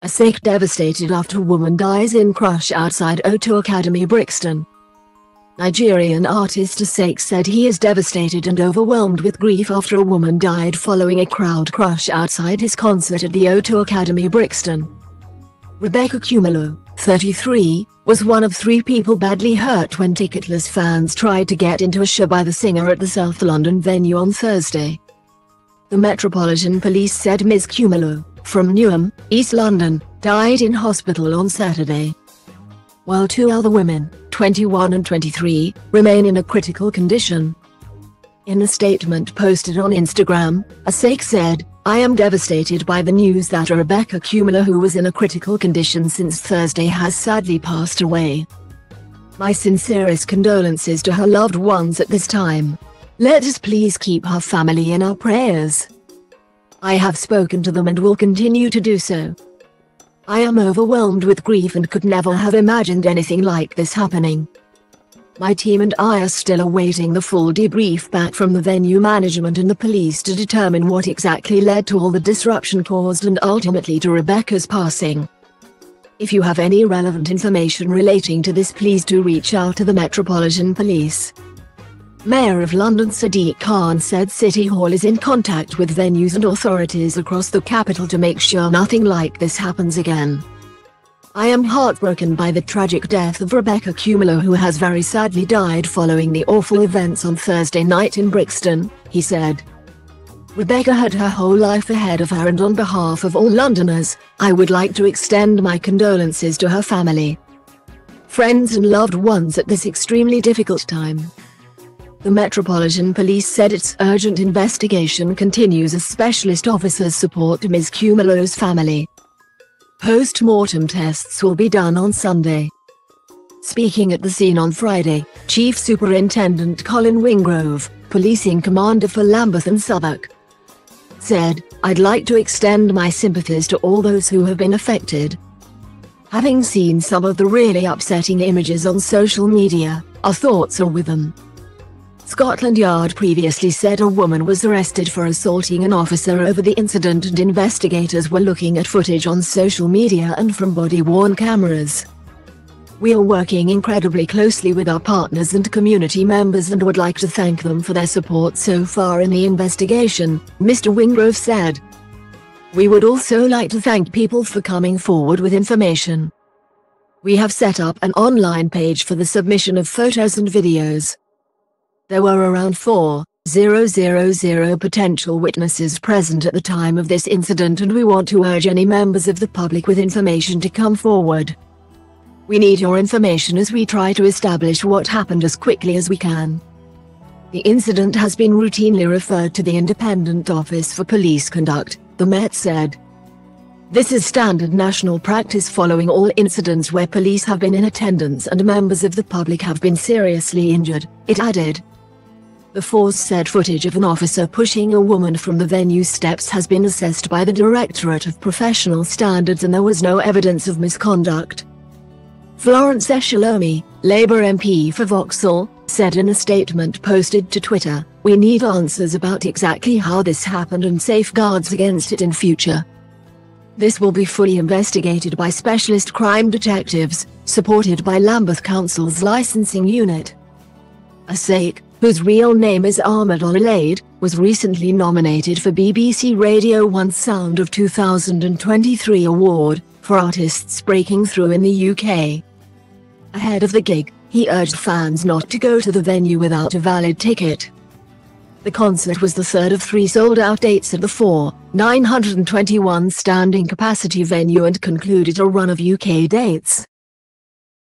Asake devastated after woman dies in crush outside O2 Academy Brixton. Nigerian artist Asake said he is devastated and overwhelmed with grief after a woman died following a crowd crush outside his concert at the O2 Academy Brixton. Ms Ikumelo, 33, was one of 3 people badly hurt when ticketless fans tried to get into a show by the singer at the South London venue on Thursday. The Metropolitan Police said Ms Ikumelo, from Newham, East London, died in hospital on Saturday, while 2 other women, 21 and 23, remain in a critical condition. In a statement posted on Instagram, Asake said, "I am devastated by the news that Ms Ikumelo, who was in a critical condition since Thursday, has sadly passed away. My sincerest condolences to her loved ones at this time. Let us please keep her family in our prayers. I have spoken to them and will continue to do so. I am overwhelmed with grief and could never have imagined anything like this happening. My team and I are still awaiting the full debrief back from the venue management and the police to determine what exactly led to all the disruption caused and ultimately to Rebecca's passing. If you have any relevant information relating to this, please do reach out to the Metropolitan Police." Mayor of London Sadiq Khan said City Hall is in contact with venues and authorities across the capital to make sure nothing like this happens again. "I am heartbroken by the tragic death of Ms Ikumelo, who has very sadly died following the awful events on Thursday night in Brixton," he said. "Rebecca had her whole life ahead of her, and on behalf of all Londoners, I would like to extend my condolences to her family, friends and loved ones at this extremely difficult time." The Metropolitan Police said its urgent investigation continues as specialist officers support Ms Ikumelo's family. Post-mortem tests will be done on Sunday. Speaking at the scene on Friday, Chief Superintendent Colin Wingrove, policing commander for Lambeth and Southwark, said, "I'd like to extend my sympathies to all those who have been affected. Having seen some of the really upsetting images on social media, our thoughts are with them." Scotland Yard previously said a woman was arrested for assaulting an officer over the incident, and investigators were looking at footage on social media and from body-worn cameras. "We are working incredibly closely with our partners and community members and would like to thank them for their support so far in the investigation," Mr. Wingrove said. "We would also like to thank people for coming forward with information. We have set up an online page for the submission of photos and videos. There were around 4,000 potential witnesses present at the time of this incident, and we want to urge any members of the public with information to come forward. We need your information as we try to establish what happened as quickly as we can." The incident has been routinely referred to the Independent Office for Police Conduct, the Met said. "This is standard national practice following all incidents where police have been in attendance and members of the public have been seriously injured," it added. The force said footage of an officer pushing a woman from the venue steps has been assessed by the Directorate of Professional Standards and there was no evidence of misconduct. Florence Eshalomi, Labour MP for Vauxhall, said in a statement posted to Twitter, "We need answers about exactly how this happened and safeguards against it in future. This will be fully investigated by specialist crime detectives, supported by Lambeth Council's licensing unit." Asake, whose real name is Ahmed Olalaide, was recently nominated for BBC Radio 1's Sound of 2023 award, for artists breaking through in the UK. Ahead of the gig, he urged fans not to go to the venue without a valid ticket. The concert was the third of 3 sold-out dates at the 4,921 standing capacity venue and concluded a run of UK dates.